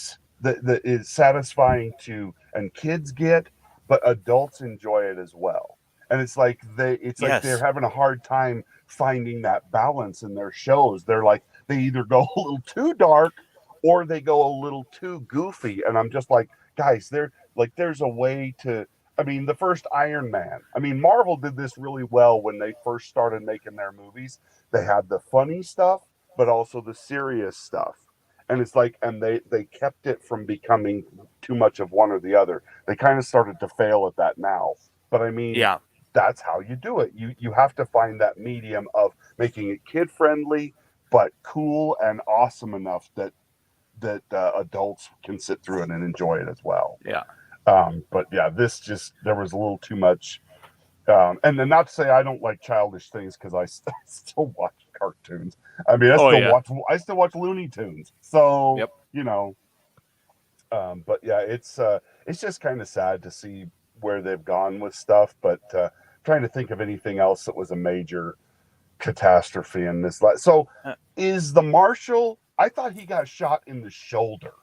is satisfying to and kids get, but adults enjoy it as well. And it's like they're having a hard time finding that balance in their shows. They're like they either go a little too dark or they go a little too goofy. And I'm just like, guys, there's a way to. I mean, the first Iron Man. I mean, Marvel did this really well when they first started making their movies. They had the funny stuff, but also the serious stuff. And it's like, and they kept it from becoming too much of one or the other. They kind of started to fail at that now. But I mean, that's how you do it. You have to find that medium of making it kid friendly, but cool and awesome enough that adults can sit through it and enjoy it as well. Yeah. But yeah, there was a little too much. And then not to say I don't like childish things because I still watch cartoons. I mean, I still watch Looney Tunes. So but yeah, it's just kind of sad to see where they've gone with stuff. But trying to think of anything else that was a major catastrophe in this. So is the Marshal? I thought he got shot in the shoulder.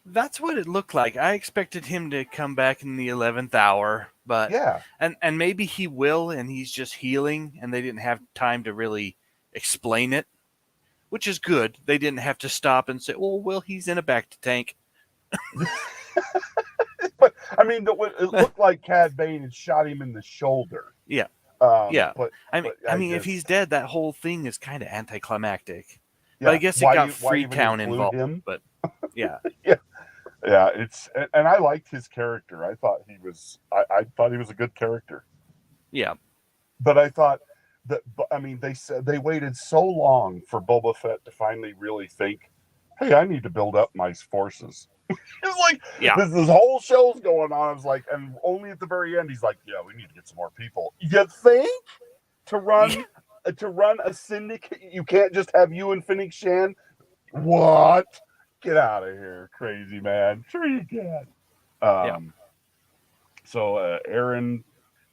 That's what it looked like. I expected him to come back in the 11th hour, but and maybe he will, and he's just healing, and they didn't have time to really explain it, which is good. They didn't have to stop and say, "Oh, well, he's in a back tank." But I mean, it looked like Cad Bane had shot him in the shoulder. Yeah, But I mean, if he's dead, that whole thing is kind of anticlimactic. Yeah. But I guess it got Freetown involved. But yeah, Yeah, and I liked his character. I thought he was a good character. Yeah. But I thought that, I mean, they said they waited so long for Boba Fett to finally really think, hey, I need to build up my forces. It's like Yeah. this whole show's going on. I was like, and only at the very end, he's like, yeah, we need to get some more people. You think to run a syndicate, you can't just have you and Phoenix Shan? What? Get out of here, crazy man. Sure you can. Yeah. So Aaron,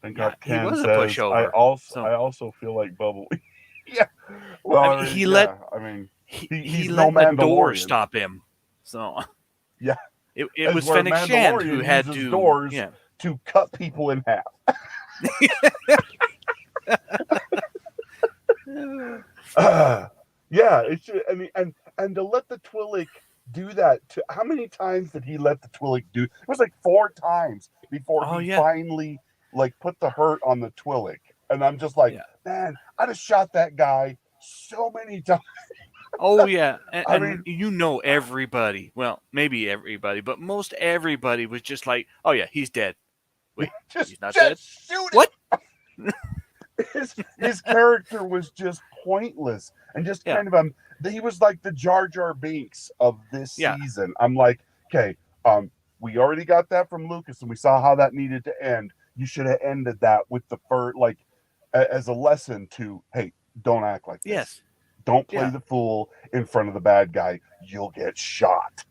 I think Yeah. He 10 was a says, pushover. I So also feel like Bubble. Yeah. Well, I mean, I mean, he he's no let the door Mandalorian. stop him. So Yeah. it As was where Fennec Shand who Mandalorian had uses to. doors Yeah. to cut people in half. Yeah, it's just, I mean, and to let the Twi'lek do that. How many times did he let the Twi'lek do? It was like 4 times before Oh he yeah. finally like put the hurt on the Twi'lek. And I'm just like, Yeah. man, I'd have shot that guy so many times. Oh yeah, and, I mean, everybody. Well, maybe everybody, but most everybody was just like, "Oh yeah, he's dead." Wait, just he's not dead. just shoot What? his character was just pointless and just Yeah, kind of he was like the Jar Jar Binks of this yeah, season. I'm like, okay, we already got that from Lucas and we saw how that needed to end. You should have ended that with the first, like, as a lesson to, hey, don't act like this. yes, Don't play yeah, the fool in front of the bad guy. You'll get shot.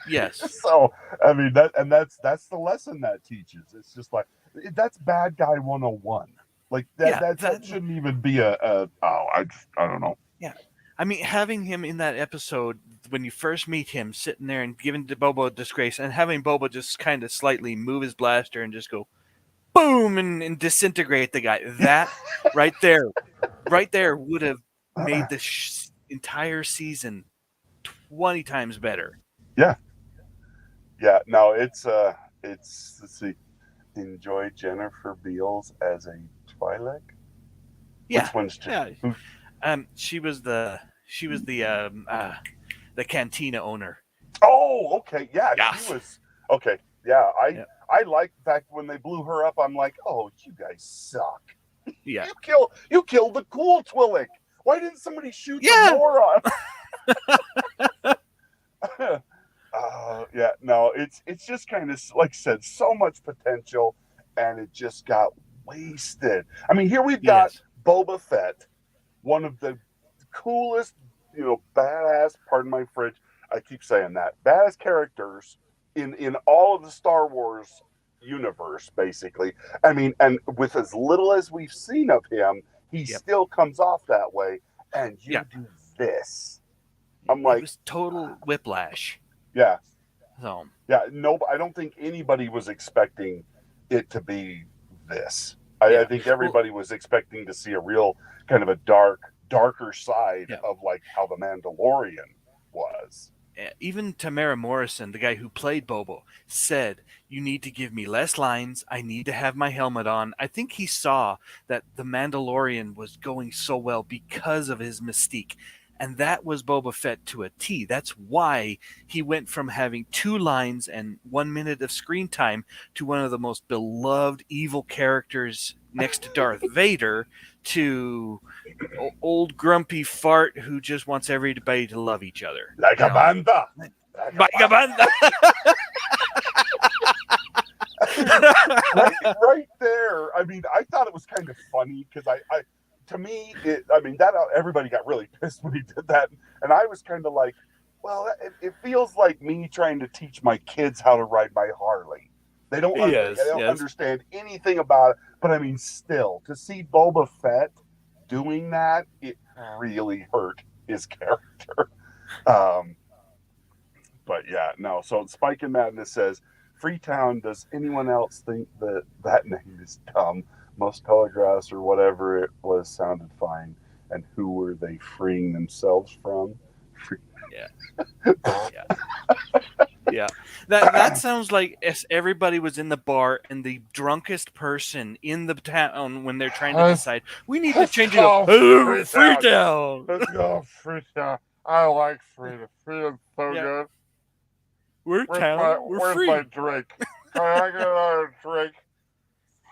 yes, So I mean that's the lesson that teaches. It's just like that's bad guy 101. Like yeah. that shouldn't even be I don't know. Yeah. I mean, having him in that episode when you first meet him, sitting there and giving Boba a disgrace, and having Boba just kind of slightly move his blaster and just go boom and disintegrate the guy. That right there, would have made the entire season 20 times better. Yeah. Yeah. No, it's let's see. Enjoy Jennifer Beals as a Twi'lek. Yeah, Which one's yeah. who? She was the the cantina owner. Oh, okay. Yeah, Yes. she was okay. Yeah, Yeah. I like the fact when they blew her up, I'm like, oh, you guys suck. Yeah. You killed the cool Twi'lek. Why didn't somebody shoot Yeah. the moron? Yeah, no, it's just kind of like I said, so much potential, and it just got wasted. I mean, here we've got Yes. Boba Fett, one of the coolest, badass. Pardon my French. I keep saying that badass characters in all of the Star Wars universe, basically. I mean, and with as little as we've seen of him, he Yep. still comes off that way. And you Yeah. do this. I'm It like, was total whiplash. yeah. So Yeah, no, I don't think anybody was expecting it to be this. Yeah. I think everybody was expecting to see a real kind of a darker side Yeah. of like how the Mandalorian was. even Tamara Morrison, the guy who played Bobo, said, "You need to give me less lines. I need to have my helmet on." I think he saw that the Mandalorian was going so well because of his mystique. And that was Boba Fett to a T. That's why he went from having 2 lines and 1 minute of screen time to one of the most beloved evil characters next to Darth Vader to old grumpy fart who just wants everybody to love each other. Like a banda. Vagabanda. right there. I mean, I thought it was kind of funny because to me, that everybody got really pissed when he did that, and I was kind of like, well, it feels like me trying to teach my kids how to ride my Harley. They don't understand anything about it, but I mean, still, to see Boba Fett doing that, it really hurt his character. But yeah, no. So Spike and Madness says, Freetown, does anyone else think that name is dumb? Most telegraphs or whatever it was sounded fine. And who were they freeing themselves from? Yeah. That sounds like everybody was in the bar and the drunkest person in the town when they're trying to decide, we need to change it. Freetown. Let's go Freetown. I like Freetown. Freetown's so good. We're Italian. We're where's my free. drink? Can I get another drink?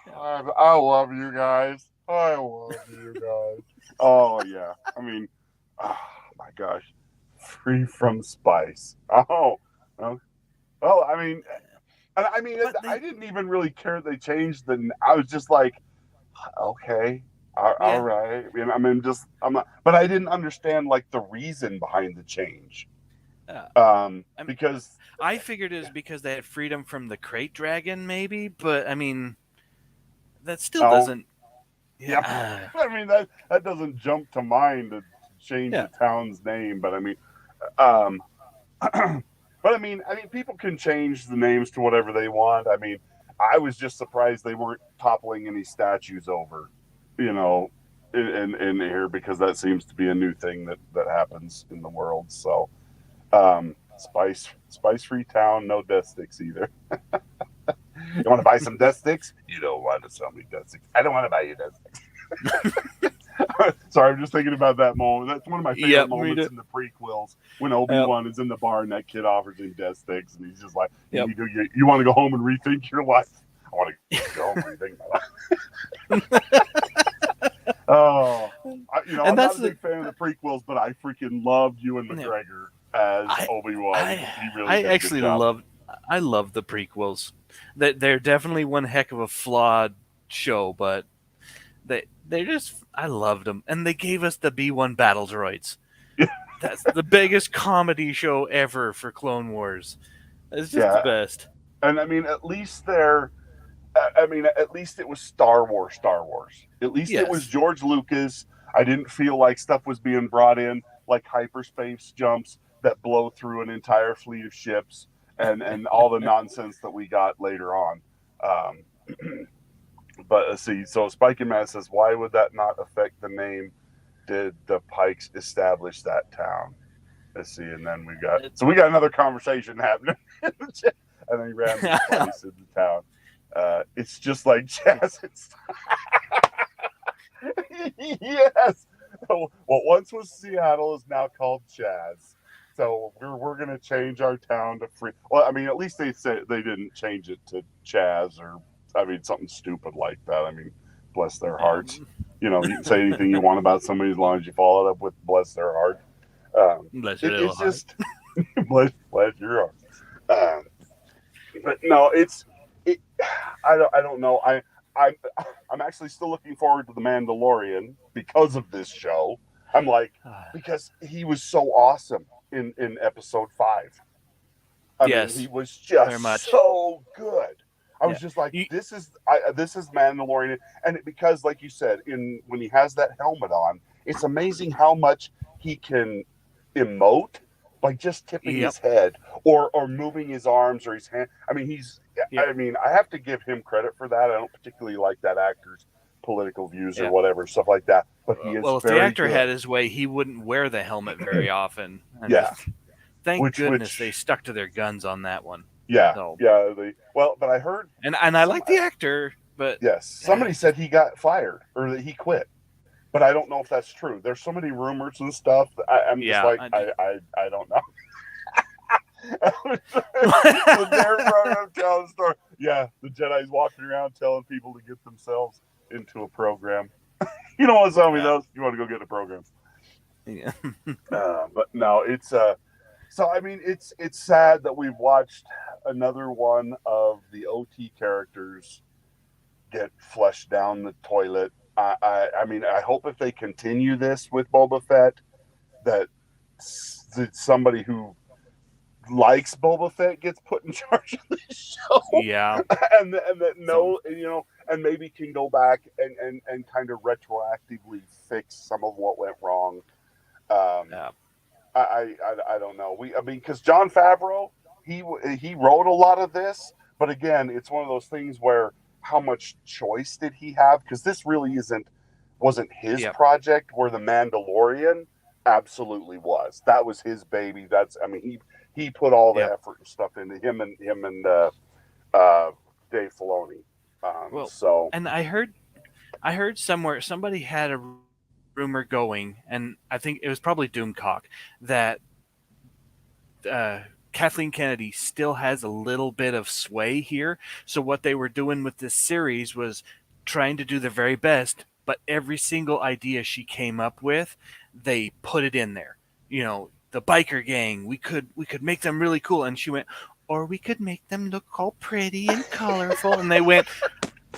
Yeah. I love you guys. I love you guys. Oh yeah. I mean, oh my gosh, free from spice. Oh, oh. Well, I mean, But I they, didn't even really care they changed the. I was just like, okay, all yeah, right. I mean, just I'm not, but I didn't understand like the reason behind the change. uh, I, Because I figured it was because they had freedom from the crate dragon, maybe. But I mean, that still oh doesn't. yeah, Yeah, I mean that doesn't jump to mind to change yeah, the town's name, but I mean, um, but I mean, people can change the names to whatever they want. I mean, I was just surprised they weren't toppling any statues over, you know, in here because that seems to be a new thing that happens in the world. So, spice free town, no death sticks either. You want to buy some death sticks? You don't want to sell me death sticks. I don't want to buy you death sticks. Sorry, I'm just thinking about that moment. That's one of my favorite yep, me moments too. in the prequels when Obi Yep, Wan is in the bar and that kid offers him death sticks, and he's just like, yep. You want to go home and rethink your life?" I want to go home and rethink my life. Oh, And I'm not that's a the. big fan of the prequels, but I freaking loved Ewan Yeah, McGregor as I, Obi Wan. I, He really I did a good actually job. love. I love the prequels. They're definitely one heck of a flawed show, but they're just. I loved them, and they gave us the B1 battle droids. That's the biggest comedy show ever for Clone Wars. It's just the Yeah, best. and I mean, at least they're I mean, at least it was Star Wars, Star Wars. At least it was Yes. George Lucas. I didn't feel like stuff was being brought in like hyperspace jumps that blow through an entire fleet of ships and all the nonsense that we got later on. Um, but let's see. So Spike and Matt says, why would that not affect the name? Did the Pikes establish that town? Let's see. And then we got another conversation happening. And then he ran the spice in the town. It's just like jazz. Yes. What once was Seattle is now called Chaz. So we're gonna change our town to free. Well, I mean, at least they said they didn't change it to Chaz or I mean something stupid like that. I mean, bless their hearts. Um, You can say anything you want about somebody as long as you follow it up with bless their heart. Bless your little It's heart. just bless your heart. Um, but no, it. I don't know. I'm I'm actually still looking forward to the Mandalorian because of this show. I'm like because he was so awesome in episode 5. I mean, he Yes, was very just much. so good. I was Yeah. just like, You, this is Mandalorian, and because, like you said, in when he has that helmet on, it's amazing how much he can emote by just tipping yep. his head or moving his arms or his hand. I mean, Yep. I mean, I have to give him credit for that. I don't particularly like that actor's political views or Yeah. whatever stuff like that, but he is Well, if the very actor had good. his way, he wouldn't wear the helmet very often. And Yeah, just thank goodness they which stuck to their guns on that one. yeah, So, yeah. Well, but I heard and I some like the actor, but yes, uh, somebody said he got fired or that he quit, but I don't know if that's true. There's so many rumors and stuff. I'm just yeah, like I don't know. The Derek I running up telling the story. Yeah, the Jedi's walking around telling people to get themselves into a program. You don't want to tell me yeah, those. You want to go get a program. yeah. But no, it's so I mean it's sad that we've watched another one of the OT characters get flushed down the toilet. I mean I hope if they continue this with Boba Fett that somebody who likes Boba Fett gets put in charge of the show, Yeah. and that So, no, and maybe can go back and kind of retroactively fix some of what went wrong. Um, yeah, I don't know. I mean, because John Favreau, he wrote a lot of this, but again, it's one of those things where how much choice did he have? Because this really wasn't his yep, project. Where the Mandalorian absolutely was. That was his baby. That's I mean he put all the yep. effort and stuff into him and uh, Dave Filoni. Well, So and I heard somewhere somebody had a rumor going, and I think it was probably Doomcock that uh, Kathleen Kennedy still has a little bit of sway here. So what they were doing with this series was trying to do their very best, but every single idea she came up with, they put it in there. You know, the biker gang, we could make them really cool, and she went, or we could make them look all pretty and colorful, and they went,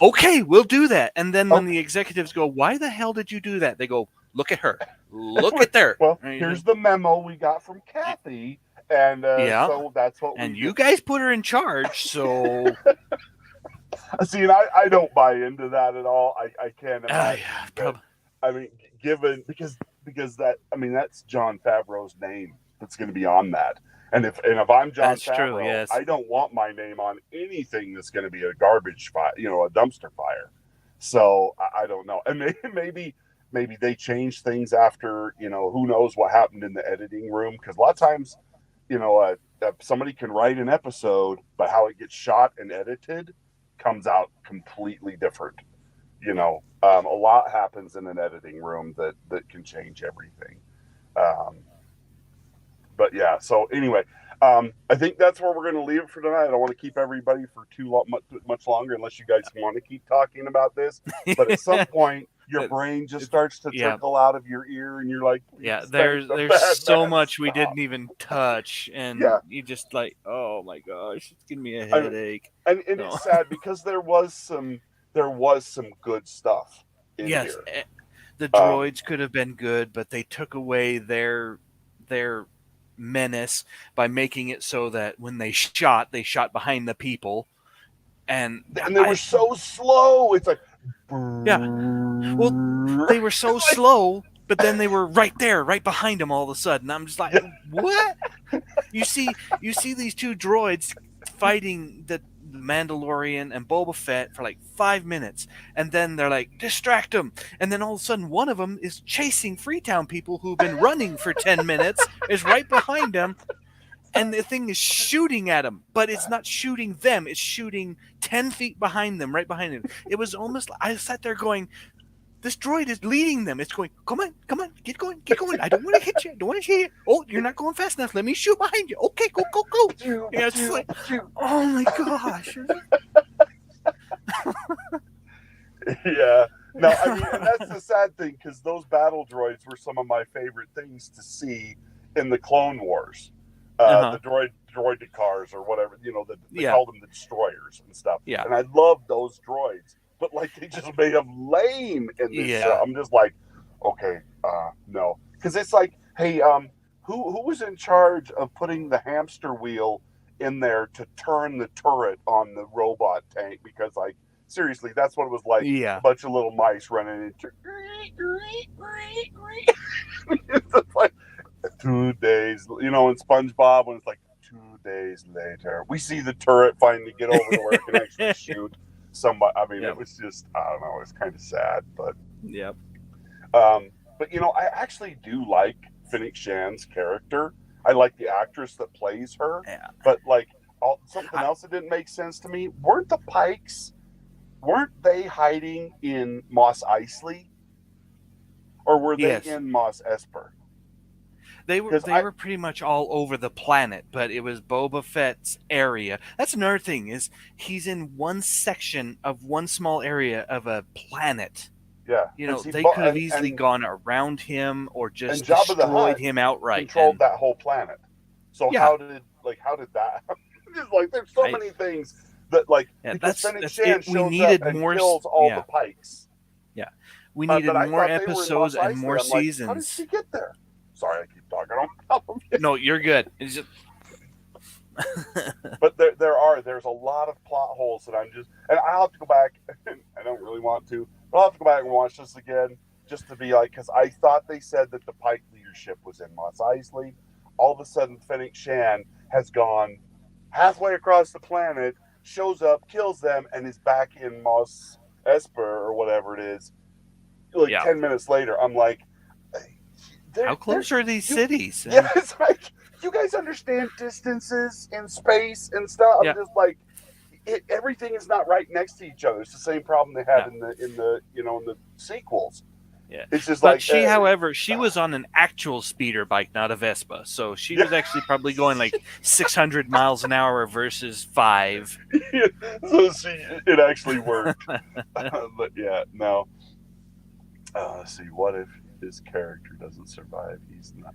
okay, we'll do that. And then when the Okay. executives go, why the hell did you do that? They go, look at her, look at there. Well, And you here's just, the memo we got from Kathy, and yeah, so that's what we and did. you guys put her in charge, so See, and I don't buy into that at all. I can't imagine yeah, that. probably I mean, given because that I mean that's John Favreau's name that's going to be on that. And if I'm John that's true. Favreau, Yes, I don't want my name on anything that's going to be a garbage fire, a dumpster fire. So I don't know, and maybe they change things after who knows what happened in the editing room, because a lot of times somebody can write an episode, but how it gets shot and edited comes out completely different. A lot happens in an editing room that can change everything. Um, but yeah, so anyway, I think that's where we're going to leave it for tonight. I don't want to keep everybody for much longer, unless you guys want to keep talking about this. But at some point, your brain just starts to yeah, trickle out of your ear, and you're like, yeah. "There's the There's bad so man, much we stop." didn't even touch, and Yeah, you just like, oh my gosh, it's giving me a I mean, headache. and So it's sad because there was some good stuff in yes, here. the Um, droids could have been good, but they took away their menace by making it so that when they shot behind the people, and and they were so slow. It's like, yeah, well, they were so like, slow, but then they were right there, right behind him all of a sudden. I'm just like, yeah, what? You see these two droids fighting the Mandalorian and Boba Fett for like 5 minutes, and then they're like, distract them, and then all of a sudden one of them is chasing Freetown people who've been running for 10 minutes, is right behind them, and the thing is shooting at them, but it's not shooting them, it's shooting 10 feet behind them, right behind them. It was almost like I sat there going, this droid is leading them. It's going, come on, come on, get going, get going. I don't want to hit you. I don't want to hit you. Oh, you're not going fast enough. Let me shoot behind you. Okay, go, go, go. Yeah, it's just like, oh my gosh. yeah. No, I mean, and that's the sad thing, because those battle droids were some of my favorite things to see in the Clone Wars. Uh huh. The droided cars or whatever, they Yeah. call them the destroyers and stuff. Yeah. And I love those droids, but like they just made them lame in this show. Yeah. I'm just like, okay, no, because it's like, hey, who was in charge of putting the hamster wheel in there to turn the turret on the robot tank? Because like seriously, that's what it was like. A Yeah. bunch of little mice running into. It's like 2 days, in SpongeBob, when it's like 2 days later, we see the turret finally get over to where it can actually shoot somebody. I mean, Yep. it was just, I don't know, it's kind of sad, but Yep. I actually do like Fennec Shan's character. I like the actress that plays her, Yeah. but like something I, else that didn't make sense to me, weren't they hiding in Mos Eisley, or were they yes. in Mos Esper? They were Because they were pretty much all over the planet, but it was Boba Fett's area. That's another thing, is he's in one section of one small area of a planet. yeah, You and know, see, they could have and easily gone around him or and just Jabba the destroyed Hutt him outright. controlled And that whole planet. So yeah, how did that? Just like there's so I many things that like, yeah, because Fennec that's Shan it. We shows up needed and more. kills all the Yeah, Pikes, yeah, we needed but I more thought they were in episodes Mos and Eisley. more I'm like, how did seasons. she get there? Sorry, I keep talking on top of you. No, you're good. It's just But there's a lot of plot holes that I'm just, and I'll have to go back. I don't really want to, but I'll have to go back and watch this again just to be like, because I thought they said that the Pike leadership was in Mos Eisley. All of a sudden, Fennec Shan has gone halfway across the planet, shows up, kills them, and is back in Mos Esper or whatever it is. Like yeah. 10 minutes later, I'm like, How close are these you, cities? yeah, it's like, you guys understand distances in space and stuff. I'm Yeah, just like, everything is not right next to each other. It's the same problem they had yeah, in the sequels. Yeah. It's just But like, she, however, she was on an actual speeder bike, not a Vespa. So she yeah. was actually probably going like 600 miles an hour versus 5. So it actually worked. But yeah, no. Let's see. What if his character doesn't survive? He's not.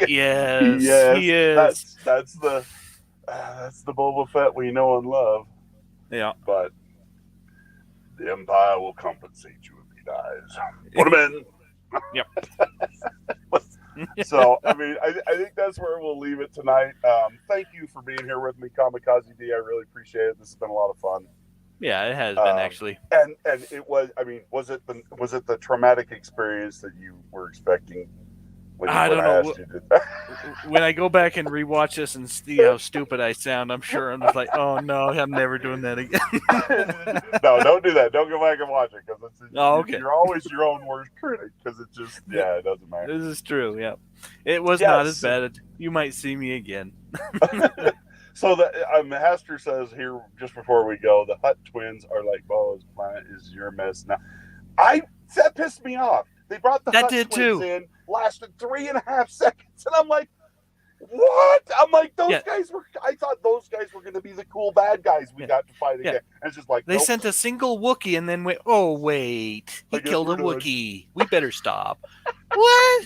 Yes, he Yes, is. that's the Boba Fett we know and love. Yeah. But the Empire will compensate you if he dies. Put him in. Yep. So, I mean, I think that's where we'll leave it tonight. Thank you for being here with me, Kamikaze D. I really appreciate it. This has been a lot of fun. Yeah, it has been actually. And it was. I mean, was it the traumatic experience that you were expecting when I don't I know. asked you to? When I go back and rewatch this and see how stupid I sound, I'm sure I'm just like, oh no, I'm never doing that again. No, don't do that. Don't go back and watch it because Oh, okay. you're always your own worst critic because it just it doesn't matter. This is true. Yeah, it was Yes. not as bad. You might see me again. So Hester says here just before we go, the Hutt twins are like Bo's planet is your mess now. That pissed me off. They brought the That Hutt did twins too. in, lasted 3.5 seconds, and I'm like, what? I'm like, those guys were. I thought those guys were going to be the cool bad guys we got to fight again. And it's just like they sent a single Wookiee and then went, oh wait, he killed a Wookiee. We better stop. What?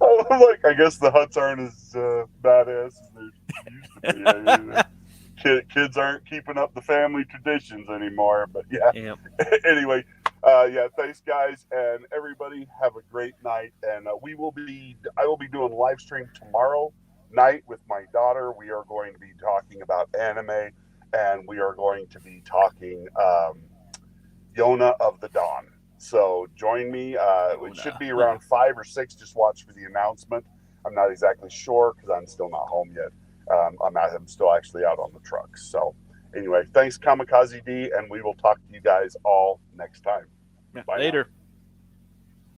I'm like, I guess the Hutts aren't as badass as they used to be. Kids aren't keeping up the family traditions anymore. But yeah. Anyway, thanks guys, and everybody have a great night. And I will be doing a live stream tomorrow night with my daughter. We are going to be talking about anime, and we are going to be talking Yona of the Dawn. So join me. It should be around 5 or 6. Just watch for the announcement. I'm not exactly sure because I'm still not home yet. I'm still actually out on the truck. So anyway, thanks Kamikaze D, and we will talk to you guys all next time. Bye later. Now.